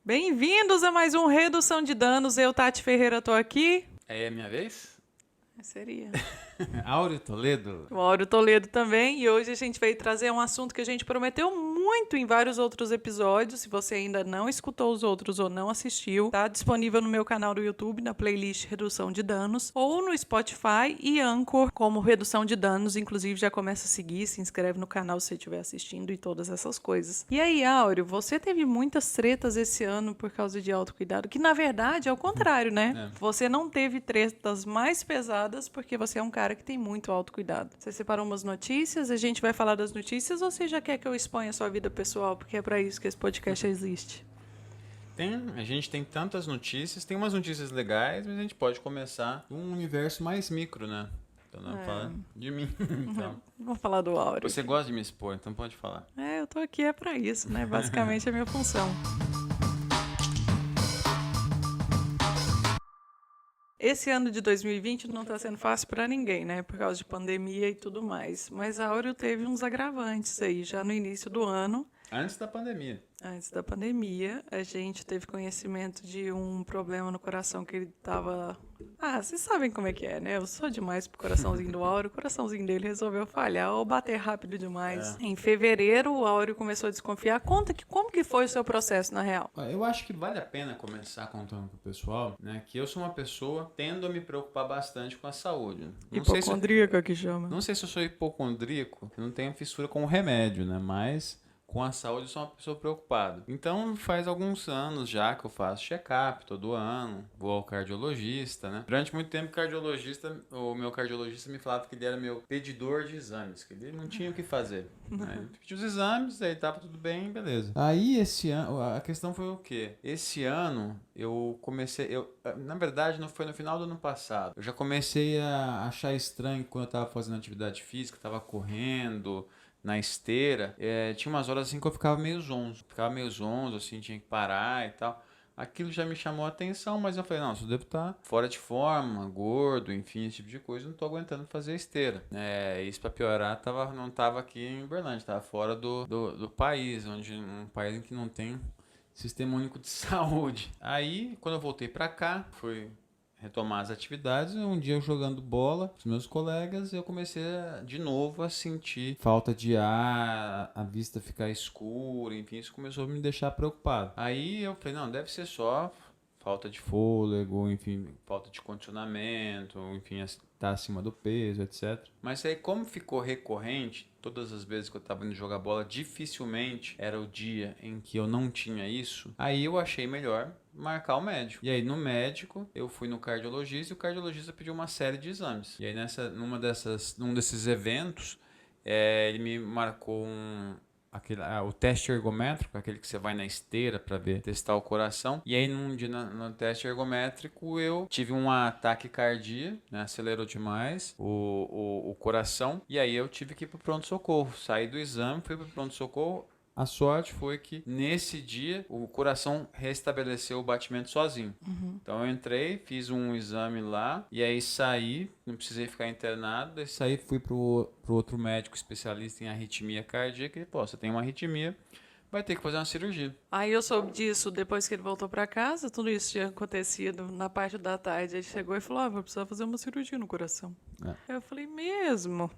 Bem-vindos a mais um Redução de Danos. Eu, Tati Ferreira, tô aqui. É minha vez? Seria. Áureo Toledo. O Áureo Toledo também. E hoje a gente veio trazer um assunto que a gente prometeu muito em vários outros episódios. Se você ainda não escutou os outros ou não assistiu, tá disponível no meu canal do YouTube, na playlist Redução de Danos, ou no Spotify e Anchor como Redução de Danos. Inclusive, já começa a seguir, se inscreve no canal se você estiver assistindo e todas essas coisas. E aí, Áureo, você teve muitas tretas esse ano por causa de autocuidado, que na verdade é o contrário, né? Você não teve tretas mais pesadas porque você é um cara que tem muito autocuidado. Você separou umas notícias, a gente vai falar das notícias ou você já quer que eu exponha a sua vida pessoal? Porque é pra isso que esse podcast existe. A gente tem tantas notícias, tem umas notícias legais, mas a gente pode começar um universo mais micro, né? Então não fala de mim. Então, Vamos falar do Áureo. você gosta de me expor, então pode falar. Eu tô aqui pra isso, né? Basicamente é a minha função. Esse ano de 2020 não está sendo fácil para ninguém, né? Por causa de pandemia e tudo mais. Mas a Áureo teve uns agravantes aí, já no início do ano. Antes da pandemia. Antes da pandemia, a gente teve conhecimento de um problema no coração que ele tava... vocês sabem como é que é, né? Eu sou demais pro coraçãozinho do Áureo, o coraçãozinho dele resolveu falhar ou bater rápido demais. Em fevereiro, o Áureo começou a desconfiar. Como que foi o seu processo, na real? Eu acho que vale a pena começar contando pro pessoal, né, que eu sou uma pessoa, tendo a me preocupar bastante com a saúde. Hipocondríaca que chama. Não sei se eu sou hipocondríaco, eu não tenho fissura com o remédio, né, mas... Com a saúde, eu sou uma pessoa preocupada. Então, faz alguns anos já que eu faço check-up todo ano, vou ao cardiologista, né? Durante muito tempo, o meu cardiologista me falava que ele era meu pedidor de exames, que ele não tinha o que fazer. Né? Ele pediu os exames, aí tava tudo bem, beleza. Aí, esse ano, a questão foi o quê? Esse ano, na verdade, não foi no final do ano passado. Eu já comecei a achar estranho quando eu tava fazendo atividade física, tava correndo... na esteira, tinha umas horas assim que eu ficava meio zonzo. Assim, tinha que parar e tal. Aquilo já me chamou a atenção, mas eu falei, não, eu devo estar fora de forma, gordo, enfim, esse tipo de coisa, não tô aguentando fazer esteira. Isso pra piorar, não tava aqui em Uberlândia, tava fora do país, um país em que não tem sistema único de saúde. Aí, quando eu voltei pra cá, fui retomar as atividades, um dia eu jogando bola com os meus colegas, eu comecei de novo a sentir falta de ar, a vista ficar escura, enfim, isso começou a me deixar preocupado. Aí eu falei, não, deve ser só falta de fôlego, enfim, falta de condicionamento, enfim, estar acima do peso, etc. Mas aí, como ficou recorrente, todas as vezes que eu estava indo jogar bola, dificilmente era o dia em que eu não tinha isso. Aí eu achei melhor marcar o médico. E aí, no médico, eu fui no cardiologista e o cardiologista pediu uma série de exames. E aí, num desses eventos, ele me marcou o teste ergométrico, aquele que você vai na esteira para testar o coração. E aí, num dia no teste ergométrico, eu tive um ataque cardíaco, né? Acelerou demais o coração. E aí, eu tive que ir pro pronto-socorro. Saí do exame, fui pro pronto-socorro. A sorte foi que nesse dia o coração restabeleceu o batimento sozinho. Então eu entrei, fiz um exame lá e aí saí, não precisei ficar internado. Daí saí, fui pro outro médico especialista em arritmia cardíaca e você tem uma arritmia, vai ter que fazer uma cirurgia. Aí eu soube disso depois que ele voltou pra casa, tudo isso tinha acontecido na parte da tarde. Ele chegou e falou, vou precisar fazer uma cirurgia no coração. Aí eu falei, mesmo?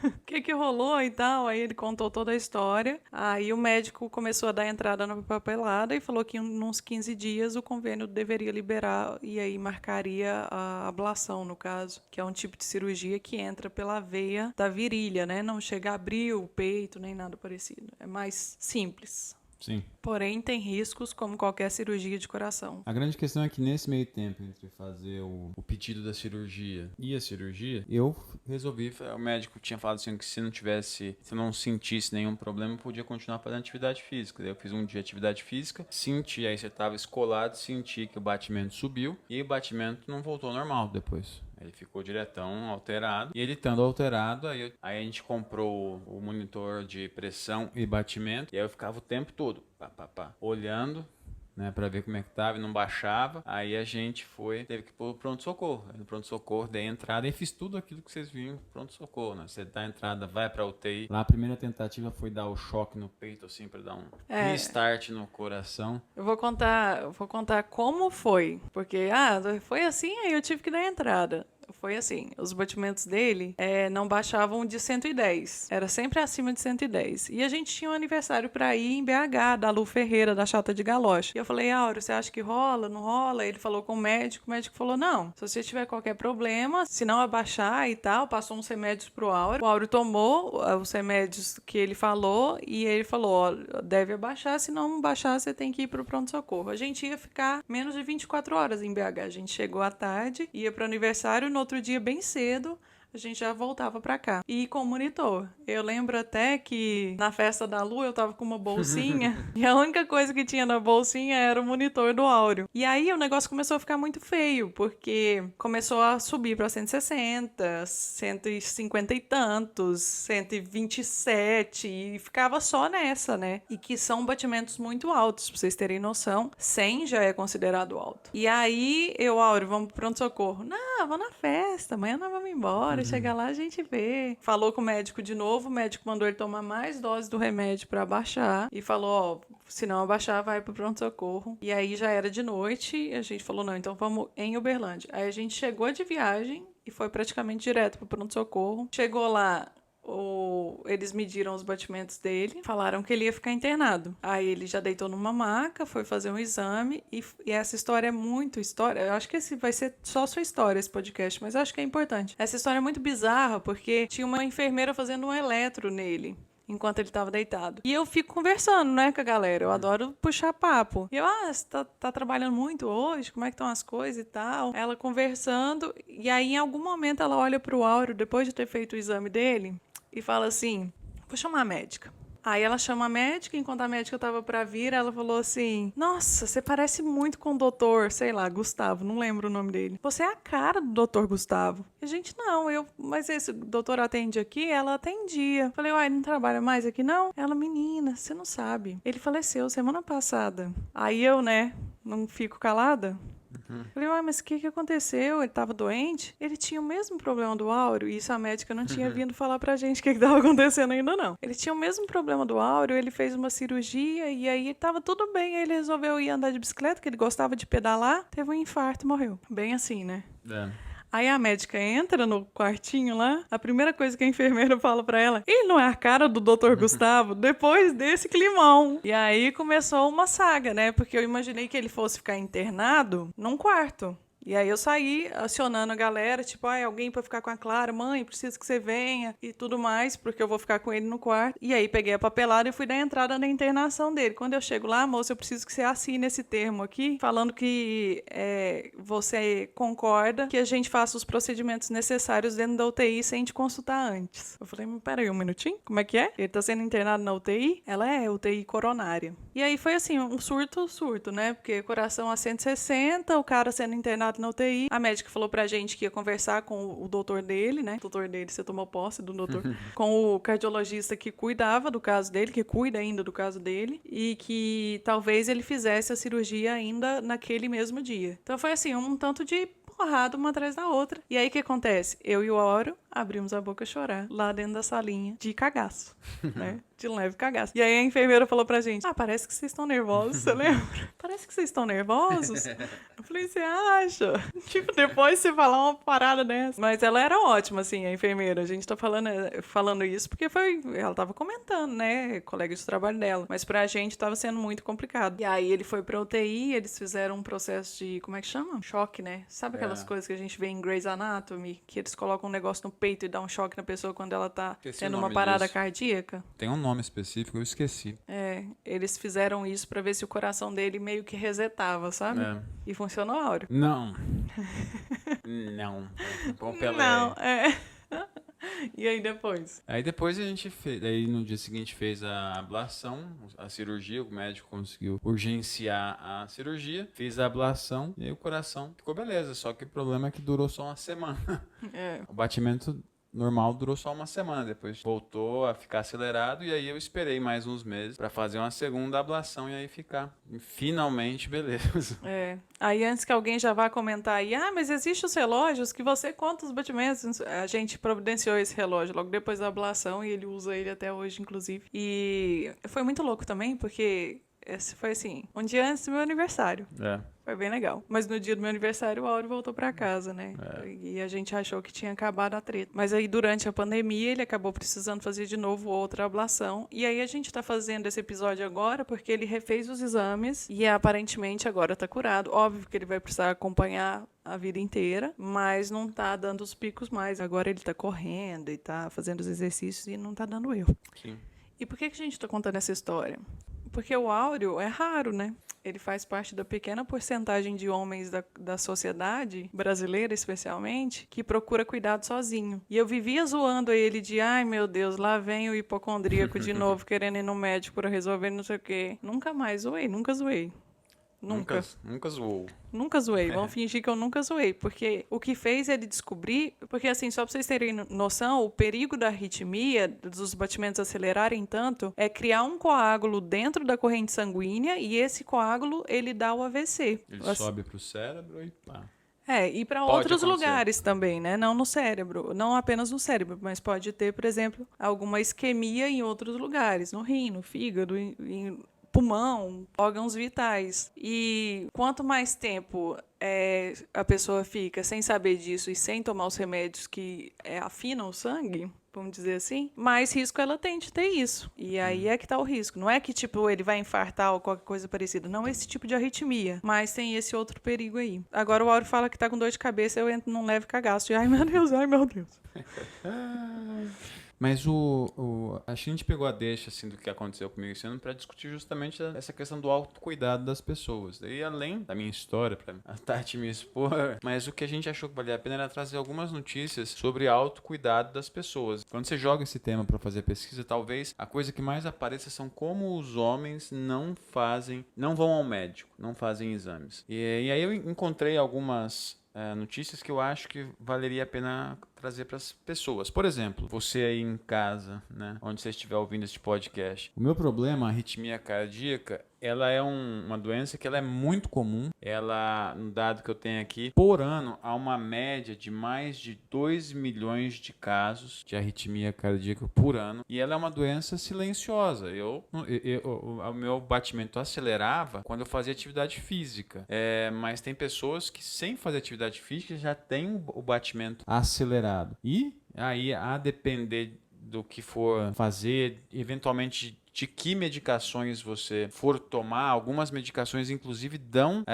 O que rolou e tal? Aí ele contou toda a história. Aí o médico começou a dar entrada na papelada e falou que em uns 15 dias o convênio deveria liberar e aí marcaria a ablação, no caso, que é um tipo de cirurgia que entra pela veia da virilha, né? Não chega a abrir o peito nem nada parecido. É mais simples. Sim. Porém, tem riscos como qualquer cirurgia de coração. A grande questão é que nesse meio tempo entre fazer o pedido da cirurgia e a cirurgia, eu resolvi, o médico tinha falado assim que se eu não sentisse nenhum problema, eu podia continuar fazendo atividade física. Daí eu fiz um dia de atividade física, aí você estava escolado, senti que o batimento subiu e o batimento não voltou ao normal depois. Ele ficou diretão, alterado. E ele estando alterado, aí a gente comprou o monitor de pressão e batimento. E aí eu ficava o tempo todo, olhando, né, pra ver como é que tava e não baixava. Aí a gente teve que ir pro pronto-socorro. No pronto-socorro, dei a entrada e fiz tudo aquilo que vocês viram no pronto-socorro, né? Você dá a entrada, vai pra UTI. Lá a primeira tentativa foi dar o choque no peito, assim, pra dar um restart no coração. Eu vou contar como foi, porque, foi assim, aí eu tive que dar a entrada. Foi assim, os batimentos dele não baixavam de 110, era sempre acima de 110. E a gente tinha um aniversário para ir em BH, da Lu Ferreira, da Chata de Galoche. E eu falei, Áureo, você acha que rola, não rola? Ele falou com o médico falou, não, se você tiver qualquer problema, se não abaixar e tal, passou uns remédios pro Áureo. O Áureo tomou os remédios que ele falou e ele falou, ó, deve abaixar, se não baixar, você tem que ir pro pronto-socorro. A gente ia ficar menos de 24 horas em BH. A gente chegou à tarde, ia pro aniversário, no outro dia, bem cedo, a gente já voltava pra cá. E com o monitor. Eu lembro até que na festa da Lu eu tava com uma bolsinha e a única coisa que tinha na bolsinha era o monitor do Áureo. E aí o negócio começou a ficar muito feio, porque começou a subir pra 160, 150 e tantos, 127 e ficava só nessa, né? E que são batimentos muito altos, pra vocês terem noção. 100 já é considerado alto. E aí Áureo, vamos pro pronto-socorro. Não, vou na festa, amanhã nós vamos embora. Chegar lá a gente vê. Falou com o médico de novo, o médico mandou ele tomar mais doses do remédio pra abaixar e falou, ó, se não abaixar vai pro pronto-socorro. E aí já era de noite e a gente falou, não, então vamos em Uberlândia. Aí a gente chegou de viagem e foi praticamente direto pro pronto-socorro. Chegou lá, eles mediram os batimentos dele, falaram que ele ia ficar internado. Aí ele já deitou numa maca, foi fazer um exame e essa história é muito história. Eu acho que esse vai ser só sua história, esse podcast, mas eu acho que é importante. Essa história é muito bizarra porque tinha uma enfermeira fazendo um eletro nele enquanto ele tava deitado. E eu fico conversando, né, com a galera. Eu adoro puxar papo. E eu, você tá trabalhando muito hoje? Como é que estão as coisas e tal? Ela conversando, e aí em algum momento ela olha pro Áureo, depois de ter feito o exame dele, e fala assim, vou chamar a médica. Aí ela chama a médica, enquanto a médica tava pra vir, ela falou assim, nossa, você parece muito com o doutor, sei lá, Gustavo, não lembro o nome dele. Você é a cara do doutor Gustavo. E a gente, não, mas esse doutor atende aqui? Ela atendia. Falei, uai, não trabalha mais aqui, não? Ela, menina, você não sabe. Ele faleceu semana passada. Aí eu, né, não fico calada. Falei, mas o que aconteceu? Ele tava doente? Ele tinha o mesmo problema do Áureo, e isso a médica não tinha vindo falar pra gente o que tava acontecendo ainda, não. Ele tinha o mesmo problema do Áureo, ele fez uma cirurgia, e aí tava tudo bem, aí ele resolveu ir andar de bicicleta, que ele gostava de pedalar, teve um infarto e morreu. Bem assim, né? Aí a médica entra no quartinho lá, a primeira coisa que a enfermeira fala pra ela, ele não é a cara do Dr. Gustavo depois desse climão. E aí começou uma saga, né? Porque eu imaginei que ele fosse ficar internado num quarto. E aí eu saí acionando a galera, tipo, alguém pra ficar com a Clara, mãe, preciso que você venha e tudo mais, porque eu vou ficar com ele no quarto. E aí peguei a papelada e fui dar entrada na internação dele. Quando eu chego lá, moça, eu preciso que você assine esse termo aqui, falando que você concorda que a gente faça os procedimentos necessários dentro da UTI sem te consultar antes. Eu falei, mas peraí um minutinho, como é que é? Ele tá sendo internado na UTI? Ela é UTI coronária. E aí foi assim, um surto, né? Porque coração a 160, o cara sendo internado na UTI. A médica falou pra gente que ia conversar com o doutor dele, né? O doutor dele, você tomou posse do doutor. Com o cardiologista que cuidava do caso dele, que cuida ainda do caso dele. E que talvez ele fizesse a cirurgia ainda naquele mesmo dia. Então foi assim, um tanto de porrada uma atrás da outra. E aí o que acontece? Eu e o Áureo abrimos a boca a chorar lá dentro da salinha de cagaço, né? De leve cagaço. E aí a enfermeira falou pra gente, parece que vocês estão nervosos, você lembra? Parece que vocês estão nervosos. Eu falei, você acha? Tipo, depois você falar uma parada dessa. Mas ela era ótima, assim, a enfermeira. A gente tá falando isso porque ela tava comentando, né? Colega de trabalho dela. Mas pra gente tava sendo muito complicado. E aí ele foi pra UTI, eles fizeram um processo de, como é que chama? Choque, né? Sabe aquelas coisas que a gente vê em Grey's Anatomy? Que eles colocam um negócio no peito e dá um choque na pessoa quando ela tá tendo uma parada cardíaca? Tem um nome específico, eu esqueci. Eles fizeram isso pra ver se o coração dele meio que resetava, sabe? E funcionou, Áureo? Não. Não. Bom, Não, E aí depois? Aí depois a gente fez, aí no dia seguinte fez a ablação, a cirurgia, o médico conseguiu urgenciar a cirurgia, fez a ablação e aí o coração ficou beleza, só que o problema é que durou só uma semana. O batimento normal durou só uma semana, depois voltou a ficar acelerado e aí eu esperei mais uns meses para fazer uma segunda ablação e aí ficar finalmente beleza. Aí antes que alguém já vá comentar aí, mas existem os relógios que você conta os batimentos. A gente providenciou esse relógio logo depois da ablação e ele usa ele até hoje, inclusive. E foi muito louco também, porque esse foi assim, um dia antes do meu aniversário. Foi bem legal. Mas no dia do meu aniversário, o Áureo voltou pra casa, né? E a gente achou que tinha acabado a treta. Mas aí, durante a pandemia, ele acabou precisando fazer de novo outra ablação. E aí, a gente tá fazendo esse episódio agora porque ele refez os exames e aparentemente agora tá curado. Óbvio que ele vai precisar acompanhar a vida inteira, mas não tá dando os picos mais. Agora ele tá correndo e tá fazendo os exercícios e não tá dando erro. Sim. E por que a gente tá contando essa história? Porque o Áureo é raro, né? Ele faz parte da pequena porcentagem de homens da sociedade, brasileira especialmente, que procura cuidado sozinho. E eu vivia zoando ele de, ai meu Deus, lá vem o hipocondríaco de novo querendo ir no médico para resolver não sei o quê. Nunca mais zoei, nunca zoei. Nunca zoou. Nunca zoei. Vamos fingir que eu nunca zoei. Porque o que fez ele descobrir... Porque, assim, só pra vocês terem noção, o perigo da arritmia, dos batimentos acelerarem tanto, é criar um coágulo dentro da corrente sanguínea e esse coágulo, ele dá o AVC. Ele sobe pro cérebro e pá. E para outros lugares também, né? Não no cérebro, não apenas no cérebro, mas pode ter, por exemplo, alguma isquemia em outros lugares, no rim, no fígado, em pulmão, órgãos vitais. E quanto mais tempo a pessoa fica sem saber disso e sem tomar os remédios que afinam o sangue, vamos dizer assim, mais risco ela tem de ter isso. E aí é que tá o risco. Não é que, tipo, ele vai infartar ou qualquer coisa parecida. Não esse tipo de arritmia. Mas tem esse outro perigo aí. Agora o Áureo fala que tá com dor de cabeça, eu entro num leve cagaço. E, ai, meu Deus, ai, meu Deus. Mas a gente pegou a deixa assim, do que aconteceu comigo esse ano para discutir justamente essa questão do autocuidado das pessoas. E além da minha história, para a Tati me expor, mas o que a gente achou que valia a pena era trazer algumas notícias sobre autocuidado das pessoas. Quando você joga esse tema para fazer pesquisa, talvez a coisa que mais apareça são como os homens não vão ao médico, não fazem exames. E aí eu encontrei algumas notícias que eu acho que valeria a pena trazer para as pessoas. Por exemplo, você aí em casa, né, onde você estiver ouvindo este podcast. O meu problema, a arritmia cardíaca, ela é uma doença que ela é muito comum. Ela, no dado que eu tenho aqui, por ano há uma média de mais de 2 milhões de casos de arritmia cardíaca por ano. E ela é uma doença silenciosa. O meu batimento acelerava quando eu fazia atividade física. Mas tem pessoas que sem fazer atividade física já têm o batimento acelerado. E aí, a depender do que for fazer, eventualmente de que medicações você for tomar, algumas medicações inclusive dão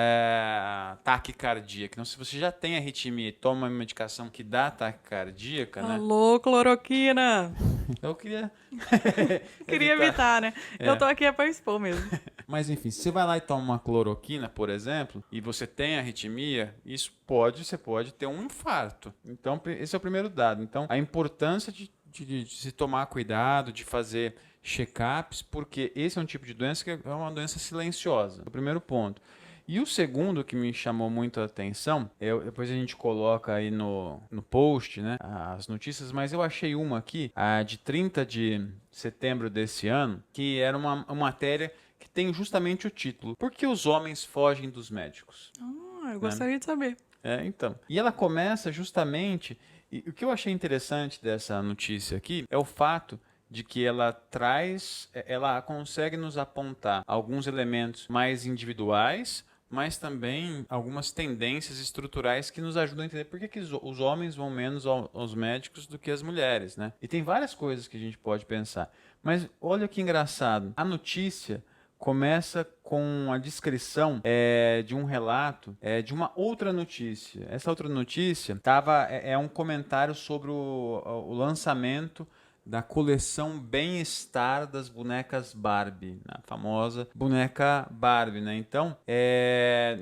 taquicardia. Então, se você já tem arritmia e toma uma medicação que dá taquicardiaca, né? Alô, cloroquina! Eu queria... Queria evitar, né? Eu tô aqui pra expor mesmo. Mas enfim, se você vai lá e toma uma cloroquina, por exemplo, e você tem arritmia, você pode ter um infarto. Então, esse é o primeiro dado. Então, a importância de se tomar cuidado, de fazer check-ups, porque esse é um tipo de doença que é uma doença silenciosa. O primeiro ponto. E o segundo que me chamou muito a atenção, depois a gente coloca aí no post, né, as notícias, mas eu achei uma aqui, a de 30 de setembro desse ano, que era uma matéria que tem justamente o título: Por que os homens fogem dos médicos? Eu gostaria de saber. Então. E ela começa justamente... E o que eu achei interessante dessa notícia aqui é o fato de que ela consegue nos apontar alguns elementos mais individuais, mas também algumas tendências estruturais que nos ajudam a entender por que os homens vão menos aos médicos do que as mulheres, né? E tem várias coisas que a gente pode pensar. Mas olha que engraçado. A notícia começa com a descrição de um relato de uma outra notícia. Essa outra notícia é um comentário sobre o lançamento da coleção Bem-Estar das bonecas Barbie, a famosa boneca Barbie, né? Então,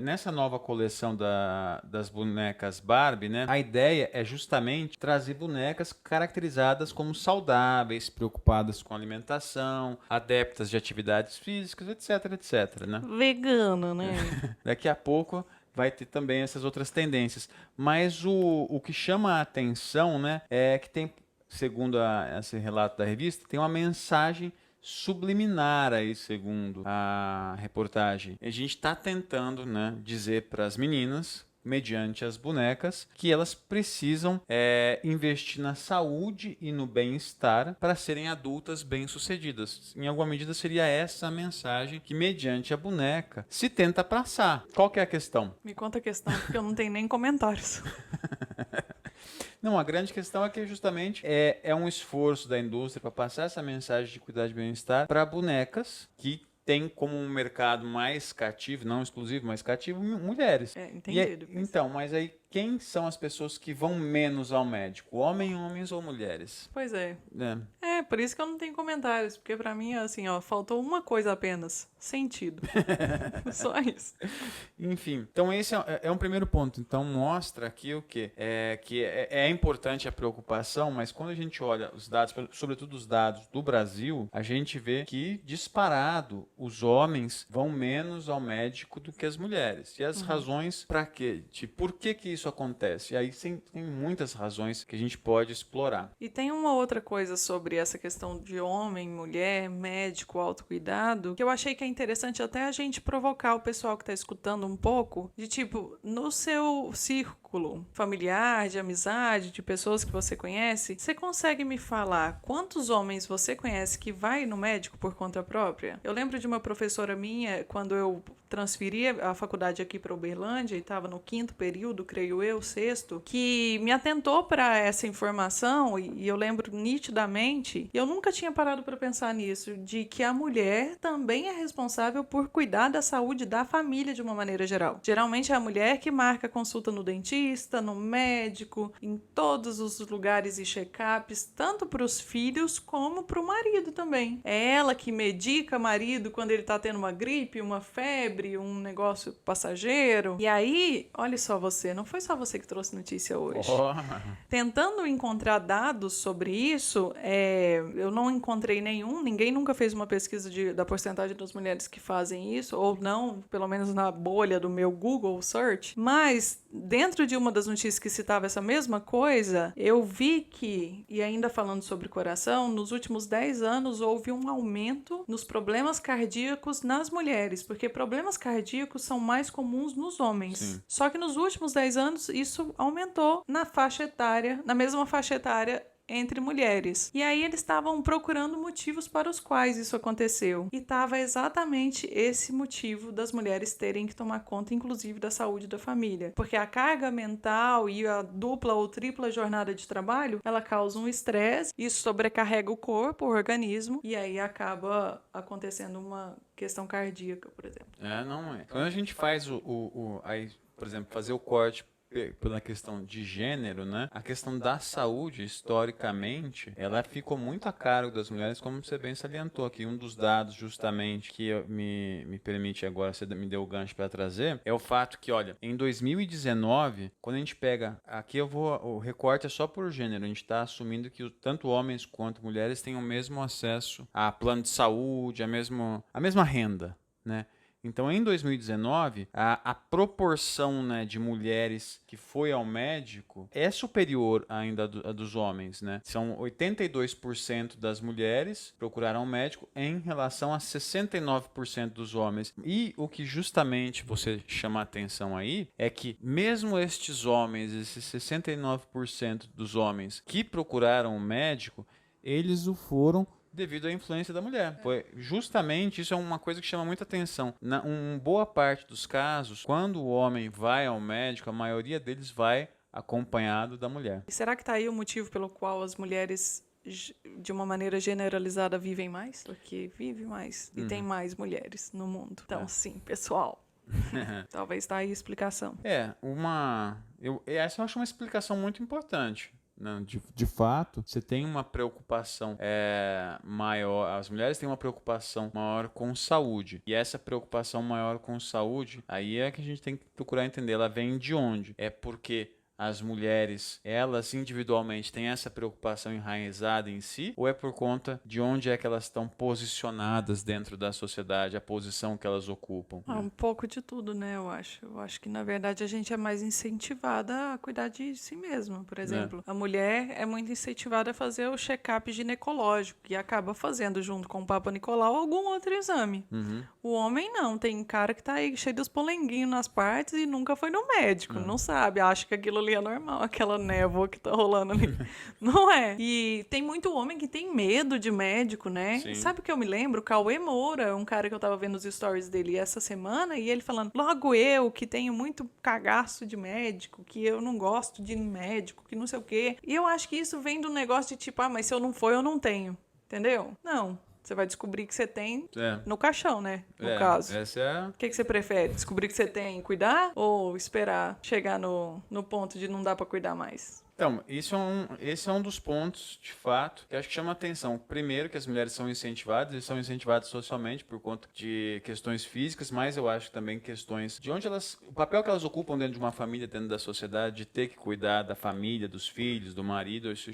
nessa nova coleção das bonecas Barbie, né, a ideia é justamente trazer bonecas caracterizadas como saudáveis, preocupadas com alimentação, adeptas de atividades físicas, etc, etc, né? Vegana, né? Daqui a pouco vai ter também essas outras tendências. Mas o que chama a atenção, né, é que tem segundo esse relato da revista, tem uma mensagem subliminar aí, segundo a reportagem. A gente está tentando, né, dizer para as meninas, mediante as bonecas, que elas precisam investir na saúde e no bem-estar para serem adultas bem-sucedidas. Em alguma medida seria essa a mensagem que, mediante a boneca, se tenta passar. Qual que é a questão? Me conta a questão, porque eu não tenho nem comentários. Não, a grande questão é que justamente é um esforço da indústria para passar essa mensagem de cuidar de bem-estar para bonecas que tem como um mercado mais cativo, não exclusivo, mas cativo, mulheres. Entendido. Então, mas aí quem são as pessoas que vão menos ao médico? Homens ou mulheres? Pois é. Por isso que eu não tenho comentários, porque pra mim, assim, ó, faltou uma coisa apenas, sentido. Só isso. Enfim, então esse é um primeiro ponto. Então mostra aqui o quê? Que é importante a preocupação, mas quando a gente olha os dados, sobretudo os dados do Brasil, a gente vê que disparado os homens vão menos ao médico do que as mulheres. E as razões para quê? Por que isso acontece? E aí tem muitas razões que a gente pode explorar. E tem uma outra coisa sobre essa questão de homem, mulher, médico, autocuidado, que eu achei que é interessante até a gente provocar o pessoal que está escutando um pouco, de tipo, no seu círculo familiar, de amizade, de pessoas que você conhece, você consegue me falar quantos homens você conhece que vai no médico por conta própria? Eu lembro de uma professora minha, quando eu transferi a faculdade aqui para Uberlândia e estava no 5º período, creio eu, 6º, que me atentou para essa informação e eu lembro nitidamente, eu nunca tinha parado para pensar nisso, de que a mulher também é responsável por cuidar da saúde da família de uma maneira geral. Geralmente é a mulher que marca consulta no dentista, no médico, em todos os lugares e check-ups, tanto para os filhos como para o marido também. É ela que medica o marido quando ele está tendo uma gripe, uma febre, um negócio passageiro. E aí, olha só você, não foi só você que trouxe notícia hoje. Tentando encontrar dados sobre isso, eu não encontrei ninguém nunca fez uma pesquisa da porcentagem das mulheres que fazem isso, ou não, pelo menos na bolha do meu Google Search, mas dentro de uma das notícias que citava essa mesma coisa, eu vi que, e ainda falando sobre coração, nos últimos 10 anos houve um aumento nos problemas cardíacos nas mulheres, porque problemas cardíacos são mais comuns nos homens. Sim. Só que nos últimos 10 anos isso aumentou na mesma faixa etária entre mulheres. E aí eles estavam procurando motivos para os quais isso aconteceu. E estava exatamente esse motivo das mulheres terem que tomar conta, inclusive, da saúde da família. Porque a carga mental e a dupla ou tripla jornada de trabalho, ela causa um estresse, isso sobrecarrega o corpo, o organismo, e aí acaba acontecendo uma questão cardíaca, por exemplo. Não é. Quando a gente faz aí, por exemplo, fazer o corte pela questão de gênero, né? A questão da saúde, historicamente, ela ficou muito a cargo das mulheres, como você bem salientou aqui. Um dos dados, justamente, que me permite agora, você me deu o gancho para trazer, é o fato que, olha, em 2019, quando a gente pega, aqui o recorte é só por gênero, a gente está assumindo que tanto homens quanto mulheres têm o mesmo acesso a plano de saúde, a mesma renda, né? Então, em 2019, a proporção, né, de mulheres que foi ao médico é superior ainda a dos homens, né? São 82% das mulheres procuraram um médico em relação a 69% dos homens. E o que justamente você chama a atenção aí é que mesmo estes homens, esses 69% dos homens que procuraram um médico, eles o foram devido à influência da mulher. Foi justamente, isso é uma coisa que chama muita atenção. Boa parte dos casos, quando o homem vai ao médico, a maioria deles vai acompanhado da mulher. E será que está aí o motivo pelo qual as mulheres, de uma maneira generalizada, vivem mais? Porque vive mais e tem mais mulheres no mundo. Então, sim, pessoal. Talvez está aí a explicação. Essa eu acho uma explicação muito importante. Não, de fato, você tem uma preocupação maior, as mulheres têm uma preocupação maior com saúde, e essa preocupação maior com saúde, aí é que a gente tem que procurar entender, ela vem de onde? É porque as mulheres, elas individualmente têm essa preocupação enraizada em si, ou é por conta de onde é que elas estão posicionadas dentro da sociedade, a posição que elas ocupam? Um pouco de tudo, né, eu acho. Eu acho que, na verdade, a gente é mais incentivada a cuidar de si mesma. Por exemplo, a mulher é muito incentivada a fazer o check-up ginecológico e acaba fazendo, junto com o Papa Nicolau, algum outro exame. O homem não. Tem cara que tá aí cheio dos polenguinhos nas partes e nunca foi no médico. Não sabe, acha que aquilo ali é normal, aquela névoa que tá rolando ali. Não é. E tem muito homem que tem medo de médico, né? Sim. Sabe o que eu me lembro? Cauê Moura, um cara que eu tava vendo os stories dele essa semana, e ele falando, logo eu, que tenho muito cagaço de médico, que eu não gosto de médico, que não sei o quê. E eu acho que isso vem do negócio de tipo, mas se eu não for, eu não tenho. Entendeu? Não. Você vai descobrir que você tem no caixão, né? No caso. Essa é... O que você prefere? Descobrir que você tem e cuidar? Ou esperar chegar no ponto de não dar pra cuidar mais? Então, esse é um dos pontos, de fato, que acho que chama a atenção. Primeiro, que as mulheres são incentivadas, e são incentivadas socialmente por conta de questões físicas, mas eu acho que também questões de onde elas... O papel que elas ocupam dentro de uma família, dentro da sociedade, de ter que cuidar da família, dos filhos, do marido, isso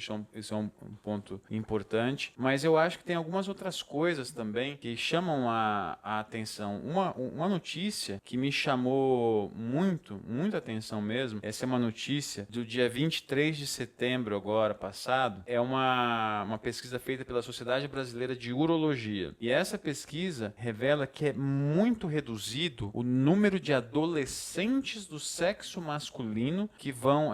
é um ponto importante. Mas eu acho que tem algumas outras coisas também que chamam a atenção. Uma notícia que me chamou muita atenção mesmo, essa é uma notícia do dia 23 de setembro agora passado, é uma pesquisa feita pela Sociedade Brasileira de Urologia. E essa pesquisa revela que é muito reduzido o número de adolescentes do sexo masculino que vão,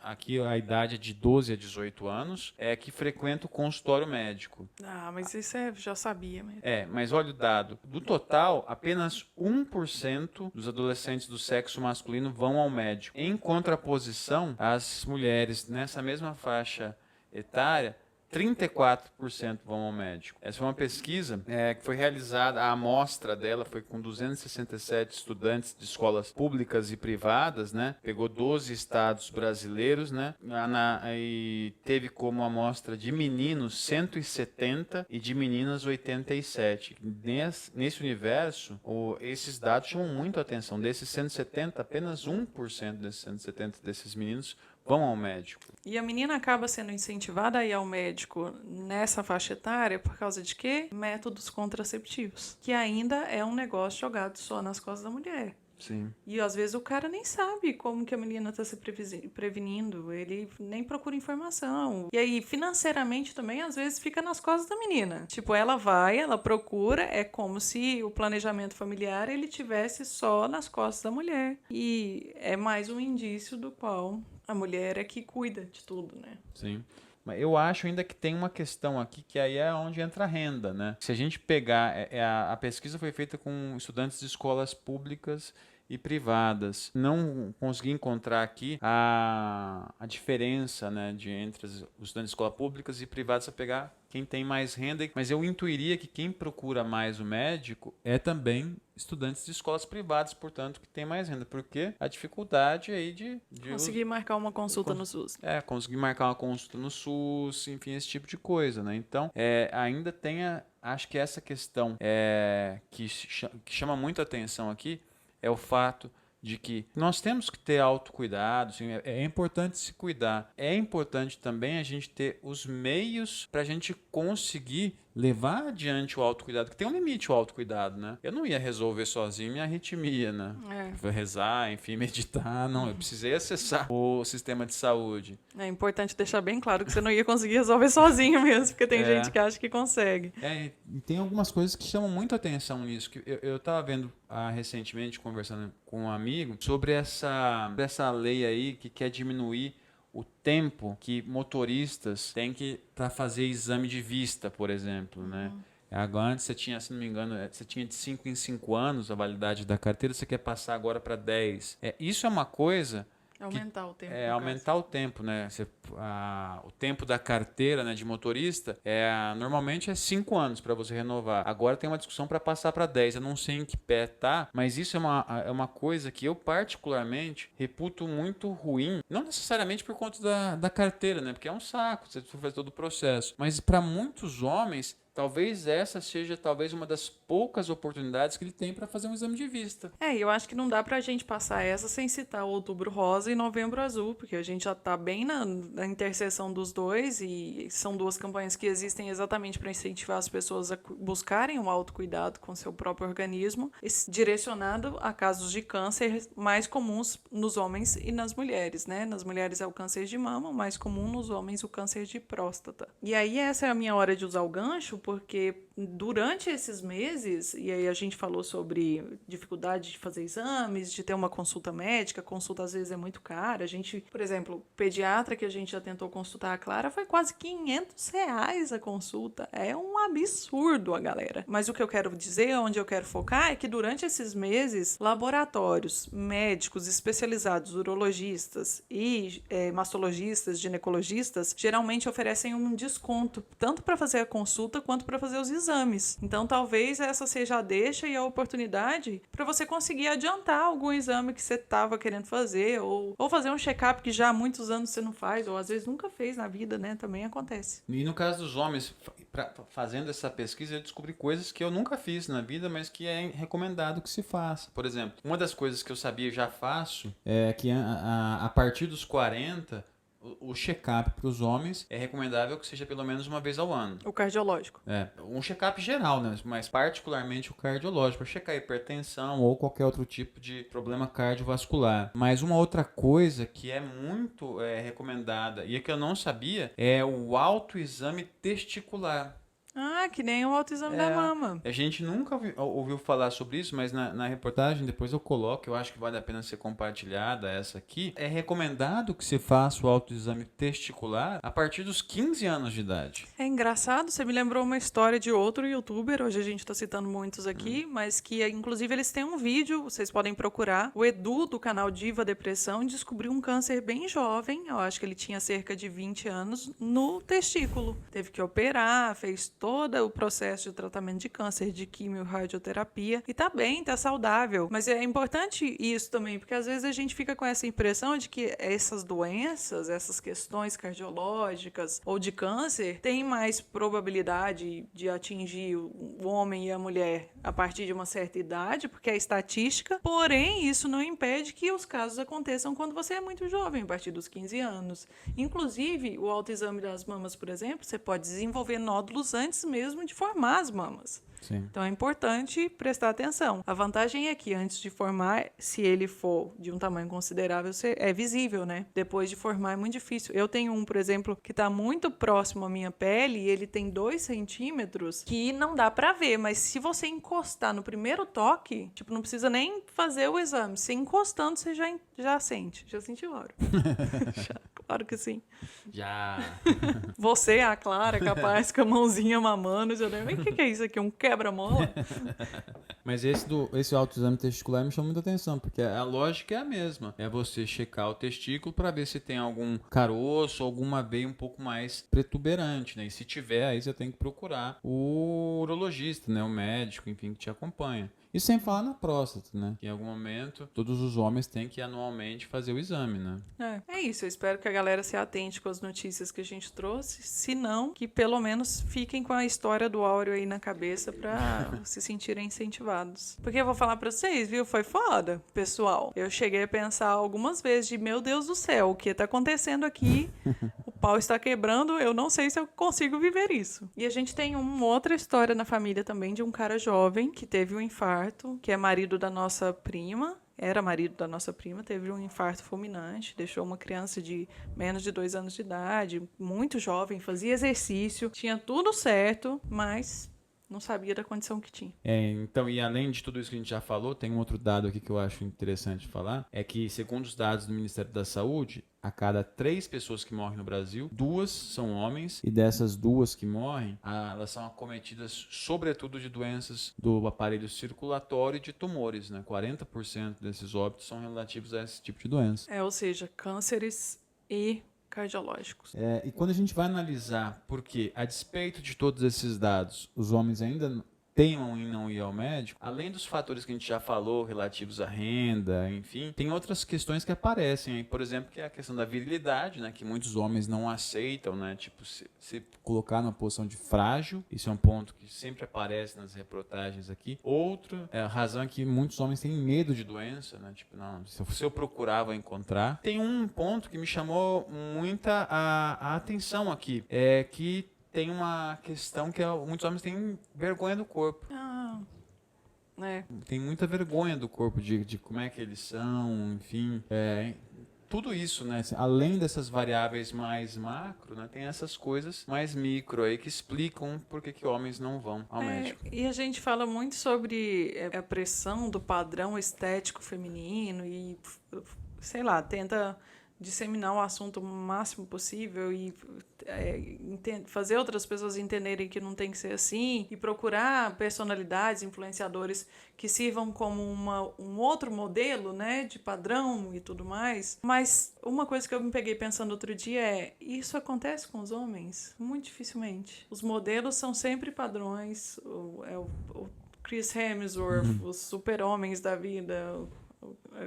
aqui a idade é de 12 a 18 anos, que frequentam o consultório médico. Ah, mas isso já sabia mesmo. Mas olha o dado. Do total, apenas 1% dos adolescentes do sexo masculino vão ao médico. Em contraposição, as mulheres nessa mesma faixa etária, 34% vão ao médico. Essa foi uma pesquisa que foi realizada, a amostra dela foi com 267 estudantes de escolas públicas e privadas, né? Pegou 12 estados brasileiros, né? E teve como amostra de meninos 170 e de meninas 87. Nesse universo, esses dados chamam muito a atenção. Desses 170, apenas 1% desses 170 desses meninos vão ao médico. E a menina acaba sendo incentivada a ir ao médico nessa faixa etária por causa de quê? Métodos contraceptivos. Que ainda é um negócio jogado só nas costas da mulher. Sim. E às vezes o cara nem sabe como que a menina tá se prevenindo, ele nem procura informação. E aí, financeiramente também, às vezes fica nas costas da menina. Tipo, ela vai, ela procura, é como se o planejamento familiar ele tivesse só nas costas da mulher. E é mais um indício do qual a mulher é que cuida de tudo, né? Sim. Mas eu acho ainda que tem uma questão aqui que aí é onde entra a renda, né? Se a gente pegar, a pesquisa foi feita com estudantes de escolas públicas e privadas. Não consegui encontrar aqui a diferença, né, entre os estudantes de escolas públicas e privadas, a pegar quem tem mais renda, mas eu intuiria que quem procura mais o médico é também estudantes de escolas privadas, portanto, que tem mais renda, porque a dificuldade aí de conseguir marcar uma consulta no SUS. Conseguir marcar uma consulta no SUS, enfim, esse tipo de coisa, né? Então, ainda tem acho que essa questão que chama muita atenção aqui é o fato de que nós temos que ter autocuidado, sim, é importante se cuidar. É importante também a gente ter os meios para a gente conseguir levar adiante o autocuidado, que tem um limite o autocuidado, né? Eu não ia resolver sozinho minha arritmia, né? Rezar, enfim, meditar, não. Eu precisei acessar o sistema de saúde. É importante deixar bem claro que você não ia conseguir resolver sozinho mesmo, porque tem gente que acha que consegue. E tem algumas coisas que chamam muito atenção nisso. Que eu estava vendo recentemente, conversando com um amigo, sobre essa lei aí que quer diminuir o tempo que motoristas têm para fazer exame de vista, por exemplo, né? Agora, antes você tinha, se não me engano, você tinha de 5 em 5 anos a validade da carteira, você quer passar agora para 10. Isso é uma coisa... Aumentar o tempo. Aumentar o tempo, né? O tempo da carteira, né, de motorista normalmente é 5 anos para você renovar. Agora tem uma discussão para passar para 10. Eu não sei em que pé tá, mas isso é uma coisa que eu particularmente reputo muito ruim. Não necessariamente por conta da carteira, né? Porque é um saco, você faz todo o processo. Mas para muitos homens talvez essa seja uma das poucas oportunidades que ele tem para fazer um exame de vista. E eu acho que não dá pra gente passar essa sem citar o Outubro Rosa e Novembro Azul, porque a gente já tá bem na interseção dos dois e são duas campanhas que existem exatamente para incentivar as pessoas a buscarem um autocuidado com seu próprio organismo, direcionado a casos de câncer mais comuns nos homens e nas mulheres, né? Nas mulheres é o câncer de mama, o mais comum nos homens o câncer de próstata. E aí essa é a minha hora de usar o gancho, porque durante esses meses, e aí a gente falou sobre dificuldade de fazer exames, de ter uma consulta médica, a consulta às vezes é muito cara. A gente, por exemplo, o pediatra que a gente já tentou consultar a Clara foi quase R$ 500 a consulta. É um absurdo, a galera. Mas o que eu quero dizer, onde eu quero focar, é que durante esses meses, laboratórios, médicos especializados, urologistas e mastologistas, ginecologistas, geralmente oferecem um desconto, tanto para fazer a consulta quanto para fazer os exames. Então, talvez essa seja a deixa e a oportunidade para você conseguir adiantar algum exame que você estava querendo fazer, ou fazer um check-up que já há muitos anos você não faz, ou às vezes nunca fez na vida, né? Também acontece. E no caso dos homens, fazendo essa pesquisa, eu descobri coisas que eu nunca fiz na vida, mas que é recomendado que se faça. Por exemplo, uma das coisas que eu sabia e já faço é que a partir dos 40, o check-up para os homens é recomendável que seja pelo menos uma vez ao ano. O cardiológico. Um check-up geral, né? Mas particularmente o cardiológico, para checar hipertensão ou qualquer outro tipo de problema cardiovascular. Mas uma outra coisa que é muito recomendada e que eu não sabia é o autoexame testicular. Que nem o autoexame da mama. A gente nunca ouviu falar sobre isso, mas na reportagem depois eu coloco, eu acho que vale a pena ser compartilhada essa aqui. É recomendado que se faça o autoexame testicular a partir dos 15 anos de idade. É engraçado, você me lembrou uma história de outro youtuber, hoje a gente tá citando muitos aqui, mas que inclusive eles têm um vídeo, vocês podem procurar. O Edu, do canal Diva Depressão, descobriu um câncer bem jovem, eu acho que ele tinha cerca de 20 anos, no testículo. Teve que operar, fez todo o processo de tratamento de câncer, de quimio, radioterapia, e tá bem, tá saudável. Mas é importante isso também, porque às vezes a gente fica com essa impressão de que essas doenças, essas questões cardiológicas ou de câncer, têm mais probabilidade de atingir o homem e a mulher a partir de uma certa idade, porque é estatística, porém isso não impede que os casos aconteçam quando você é muito jovem, a partir dos 15 anos. Inclusive, o autoexame das mamas, por exemplo, você pode desenvolver nódulos antes mesmo de formar as mamas. Sim. Então é importante prestar atenção. A vantagem é que antes de formar, se ele for de um tamanho considerável, é visível, né? Depois de formar é muito difícil. Eu tenho um, por exemplo, que está muito próximo à minha pele e ele tem 2 centímetros que não dá pra ver, mas se você encostar no primeiro toque, tipo, não precisa nem fazer o exame. Se encostando, você já sente. Já sentiu, Laura? Claro que sim. Já. Você, a Clara, capaz com a mãozinha mamando, já deve. O que é isso aqui? Um quebra-mola? Mas esse autoexame testicular me chama muita atenção, porque a lógica é a mesma. É você checar o testículo para ver se tem algum caroço, alguma veia um pouco mais protuberante, né? E se tiver, aí você tem que procurar o urologista, né? O médico, enfim, que te acompanha. E sem falar na próstata, né? Que em algum momento todos os homens têm que anualmente fazer o exame, né? É isso, eu espero que a galera se atente com as notícias que a gente trouxe, se não, que pelo menos fiquem com a história do Áureo aí na cabeça pra se sentirem incentivados. Porque eu vou falar pra vocês, viu? Foi foda, pessoal. Eu cheguei a pensar algumas vezes de, meu Deus do céu, o que tá acontecendo aqui? O pau está quebrando, eu não sei se eu consigo viver isso. E a gente tem uma outra história na família também de um cara jovem que teve um infarto, que é marido da nossa prima. Era marido da nossa prima, teve um infarto fulminante, deixou uma criança de menos de 2 anos de idade, muito jovem, fazia exercício, tinha tudo certo, mas não sabia da condição que tinha. Então, e além de tudo isso que a gente já falou, tem um outro dado aqui que eu acho interessante falar, é que, segundo os dados do Ministério da Saúde, a cada 3 pessoas que morrem no Brasil, 2 são homens, e dessas 2 que morrem, elas são acometidas sobretudo de doenças do aparelho circulatório e de tumores, né? 40% desses óbitos são relativos a esse tipo de doença. Ou seja, cânceres e cardiológicos. E quando a gente vai analisar porque, a despeito de todos esses dados, os homens ainda teimam em não ir ao médico, além dos fatores que a gente já falou, relativos à renda, enfim, tem outras questões que aparecem aí, por exemplo, que é a questão da virilidade, né, que muitos homens não aceitam, né, tipo, se colocar numa posição de frágil, isso é um ponto que sempre aparece nas reportagens aqui. Outra razão é que muitos homens têm medo de doença, né, tipo, não, se eu procurar, vou encontrar. Tem um ponto que me chamou muita a atenção aqui, é que tem uma questão que muitos homens têm vergonha do corpo. Tem muita vergonha do corpo, de como é que eles são, enfim. Tudo isso, né? Além dessas variáveis mais macro, né? Tem essas coisas mais micro aí que explicam por que homens não vão ao médico. E a gente fala muito sobre a pressão do padrão estético feminino e, sei lá, tenta disseminar o assunto o máximo possível e fazer outras pessoas entenderem que não tem que ser assim e procurar personalidades, influenciadores que sirvam como um outro modelo, né, de padrão e tudo mais. Mas uma coisa que eu me peguei pensando outro dia isso acontece com os homens? Muito dificilmente. Os modelos são sempre padrões, o Chris Hemsworth, os super-homens da vida,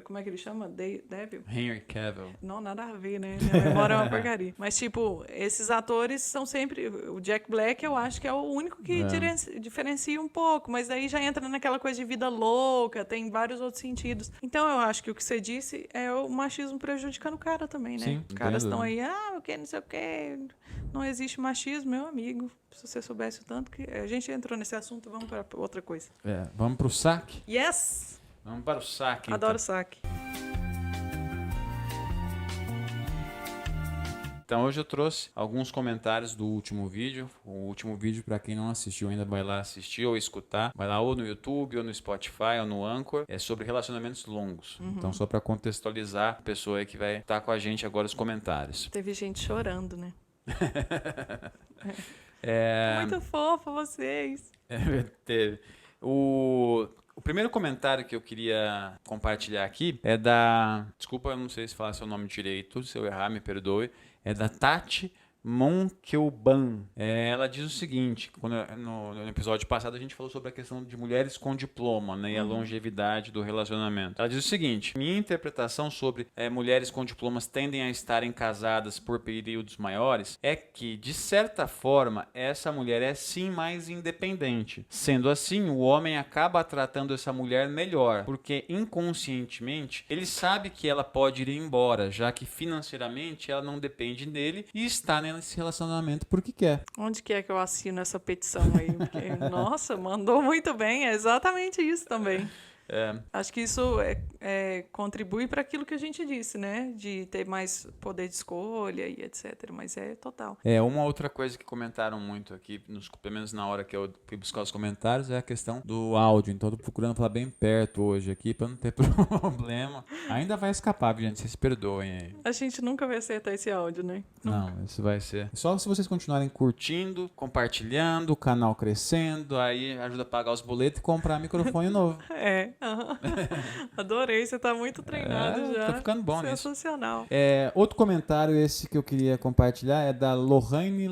como é que ele chama? Devil? Henry Cavill. Não, nada a ver, né? Minha memória é uma porcaria. Mas, tipo, esses atores são sempre... O Jack Black, eu acho que é o único que diferencia um pouco. Mas aí já entra naquela coisa de vida louca, tem vários outros sentidos. Então, eu acho que o que você disse é o machismo prejudicando o cara também, né? Sim, os caras estão aí, o que, não sei o que. Não existe machismo, meu amigo. Se você soubesse o tanto que... A gente entrou nesse assunto, vamos para outra coisa. Vamos pro saque? Yes! Vamos para o saque. Adoro saque. Então hoje eu trouxe alguns comentários do último vídeo. O último vídeo, para quem não assistiu ainda, vai lá assistir ou escutar. Vai lá ou no YouTube, ou no Spotify, ou no Anchor. É sobre relacionamentos longos. Então só para contextualizar a pessoa aí que vai estar com a gente agora os comentários. Teve gente chorando, né? Muito fofo vocês. Teve. O primeiro comentário que eu queria compartilhar aqui é da... Desculpa, eu não sei se falar seu nome direito, se eu errar, me perdoe. É da Tati Monkelban. Ela diz o seguinte, no episódio passado a gente falou sobre a questão de mulheres com diploma, né, e a longevidade do relacionamento. Ela diz o seguinte: minha interpretação sobre mulheres com diplomas tendem a estarem casadas por períodos maiores é que, de certa forma, essa mulher é sim mais independente. Sendo assim, o homem acaba tratando essa mulher melhor, porque inconscientemente ele sabe que ela pode ir embora, já que financeiramente ela não depende dele e está nesse relacionamento porque quer. Onde que é que eu assino essa petição aí? Porque, nossa, mandou muito bem. É exatamente isso também. Acho que isso contribui para aquilo que a gente disse, né? De ter mais poder de escolha e etc. Mas é total. Uma outra coisa que comentaram muito aqui, pelo menos na hora que eu fui buscar os comentários, é a questão do áudio. Então, eu tô procurando falar bem perto hoje aqui para não ter problema. Ainda vai escapar, gente. Vocês perdoem aí. A gente nunca vai acertar esse áudio, né? Não, isso vai ser. Só se vocês continuarem curtindo, compartilhando, o canal crescendo, aí ajuda a pagar os boletos e comprar microfone novo. Adorei, você tá muito treinado já. Tá ficando bom nisso. Sensacional. Outro comentário, esse que eu queria compartilhar, é da Lohane.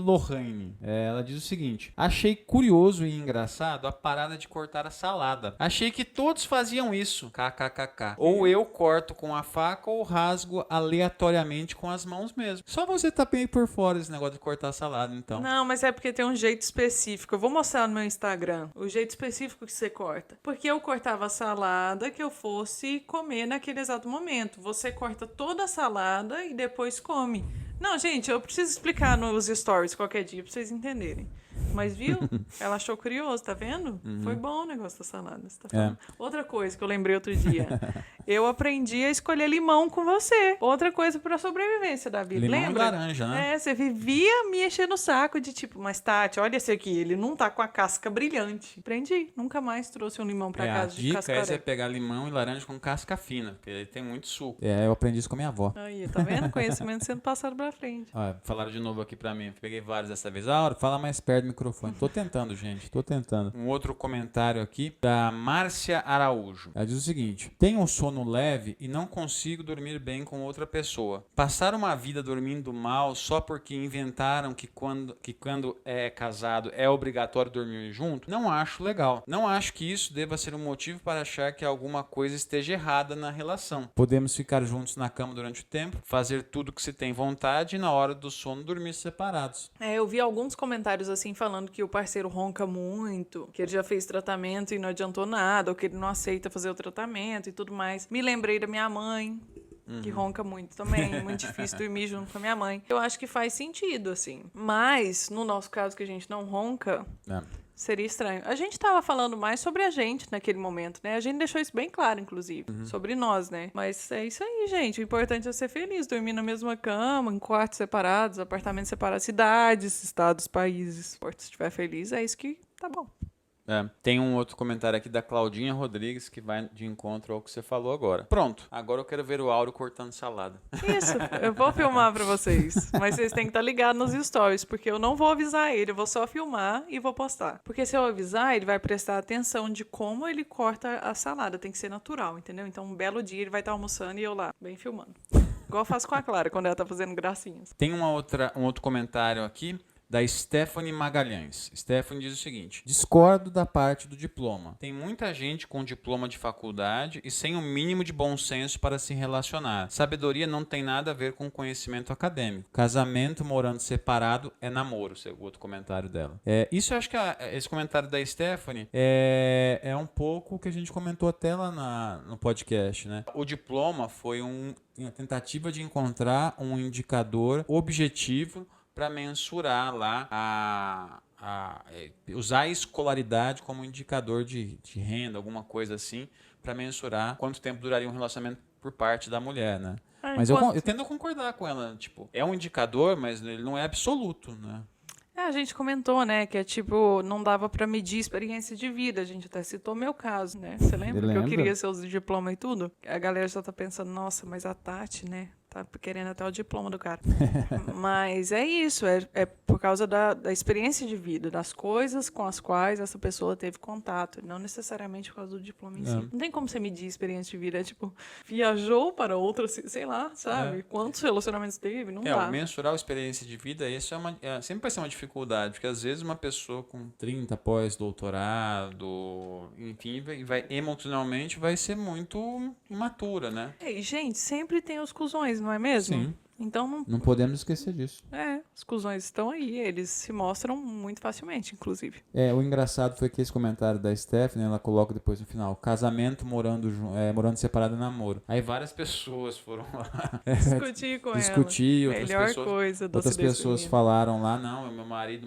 Ela diz o seguinte: achei curioso e engraçado a parada de cortar a salada. Achei que todos faziam isso. KKKK. Ou eu corto com a faca ou rasgo aleatoriamente com as mãos mesmo. Só você tá bem por fora esse negócio de cortar a salada, então. Não, mas é porque tem um jeito específico. Eu vou mostrar no meu Instagram o jeito específico que você corta. Porque eu cortava a salada que eu fosse comer naquele exato momento. Você corta toda a salada e depois come. Não, gente, eu preciso explicar nos stories qualquer dia pra vocês entenderem. Mas viu? Ela achou curioso, tá vendo? Foi bom o negócio da salada. Você tá falando. Outra coisa que eu lembrei outro dia. Eu aprendi a escolher limão com você. Outra coisa pra sobrevivência, Davi. Limão Lembra? e laranja, né? Você vivia me enchendo o saco de tipo, mas Tati, olha esse aqui, ele não tá com a casca brilhante. Aprendi. Nunca mais trouxe um limão pra casa de casca. A dica é você pegar limão e laranja com casca fina, porque ele tem muito suco. Eu aprendi isso com a minha avó. Aí, tá vendo? Conhecimento sendo passado pra frente. Falaram de novo aqui pra mim. Peguei vários dessa vez. Fala mais perto do microfone. Tô tentando, gente. Tô tentando. Um outro comentário aqui da Márcia Araújo. Ela diz o seguinte: tenho um sono leve e não consigo dormir bem com outra pessoa. Passar uma vida dormindo mal só porque inventaram que quando é casado é obrigatório dormir junto, não acho legal. Não acho que isso deva ser um motivo para achar que alguma coisa esteja errada na relação. Podemos ficar juntos na cama durante o tempo, fazer tudo que se tem vontade e na hora do sono dormir separados. Eu vi alguns comentários assim falando que o parceiro ronca muito, que ele já fez tratamento e não adiantou nada, ou que ele não aceita fazer o tratamento e tudo mais. Me lembrei da minha mãe, que ronca muito também, muito difícil dormir junto com a minha mãe. Eu acho que faz sentido, assim. Mas, no nosso caso, que a gente não ronca, seria estranho. A gente tava falando mais sobre a gente naquele momento, né? A gente deixou isso bem claro, inclusive, sobre nós, né? Mas é isso aí, gente. O importante é ser feliz, dormir na mesma cama, em quartos separados, apartamentos separados, cidades, estados, países. Se estiver feliz, é isso que tá bom. Tem um outro comentário aqui da Claudinha Rodrigues que vai de encontro ao que você falou agora. Pronto, agora eu quero ver o Áureo cortando salada. Isso, eu vou filmar pra vocês. Mas vocês têm que estar ligados nos stories, porque eu não vou avisar ele, eu vou só filmar e vou postar. Porque se eu avisar, ele vai prestar atenção de como ele corta a salada, tem que ser natural, entendeu? Então um belo dia ele vai estar almoçando e eu lá, bem filmando. Igual eu faço com a Clara, quando ela tá fazendo gracinhas. Tem um outro comentário aqui da Stephanie Magalhães. Stephanie diz o seguinte: discordo da parte do diploma. Tem muita gente com diploma de faculdade e sem o mínimo de bom senso para se relacionar. Sabedoria não tem nada a ver com conhecimento acadêmico. Casamento morando separado é namoro, o outro comentário dela. Isso eu acho que esse comentário da Stephanie é um pouco o que a gente comentou até lá no podcast, né? O diploma foi uma tentativa de encontrar um indicador objetivo para mensurar lá usar a escolaridade como indicador de renda, alguma coisa assim, para mensurar quanto tempo duraria um relacionamento por parte da mulher, né? Mas eu tendo a concordar com ela, tipo, é um indicador, mas ele não é absoluto, né? A gente comentou, né, que tipo, não dava pra medir experiência de vida. A gente até citou meu caso, né? Você lembra? Que eu queria seus diplomas e tudo? A galera já tá pensando, nossa, mas a Tati, né? Tá querendo até o diploma do cara. Mas é isso, é por causa da experiência de vida, das coisas com as quais essa pessoa teve contato, não necessariamente por causa do diploma em si. Não tem como você medir experiência de vida, tipo, viajou para outra, sei lá, sabe? Quantos relacionamentos teve, não dá. Mensurar a experiência de vida, isso sempre vai ser uma dificuldade, porque às vezes uma pessoa com 30 pós-doutorado, enfim, emocionalmente vai ser muito imatura, né? E, gente, sempre tem os cuzões, não é mesmo? Sim. Então não podemos esquecer disso. Os cuzões estão aí, eles se mostram muito facilmente, inclusive. O engraçado foi que esse comentário da Stephanie, ela coloca depois no final: casamento morando separado é namoro. Aí várias pessoas foram lá discutir com ela. Melhor coisa do outras pessoas falaram lá: não, meu marido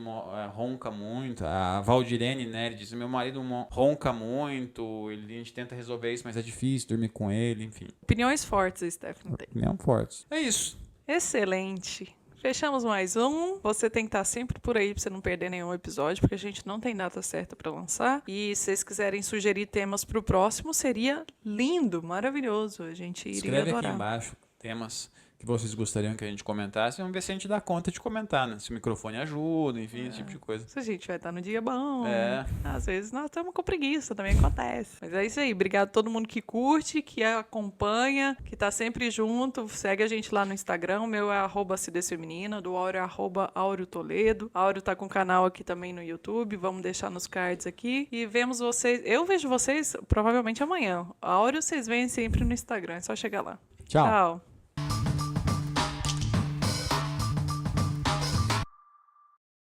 ronca muito. A Valdirene Nery disse: meu marido ronca muito, a gente tenta resolver isso, mas é difícil dormir com ele, enfim. Opiniões fortes, Stephanie. Opinião forte. É isso. Excelente. Fechamos mais um. Você tem que estar sempre por aí para você não perder nenhum episódio, porque a gente não tem data certa para lançar. E se vocês quiserem sugerir temas para o próximo, seria lindo, maravilhoso. A gente iria adorar. Escreve aqui embaixo temas que vocês gostariam que a gente comentasse. Vamos ver se a gente dá conta de comentar, né? Se o microfone ajuda, enfim, esse tipo de coisa. Se a gente vai estar no dia bom. Às vezes nós estamos com preguiça, também acontece. Mas é isso aí. Obrigado a todo mundo que curte, que acompanha, que tá sempre junto. Segue a gente lá no Instagram. O meu é @acidezfeminina, do Áureo é @AureoToledo. A Áureo tá com o canal aqui também no YouTube. Vamos deixar nos cards aqui. E vemos vocês. Eu vejo vocês provavelmente amanhã. A Áureo vocês veem sempre no Instagram. É só chegar lá. Tchau.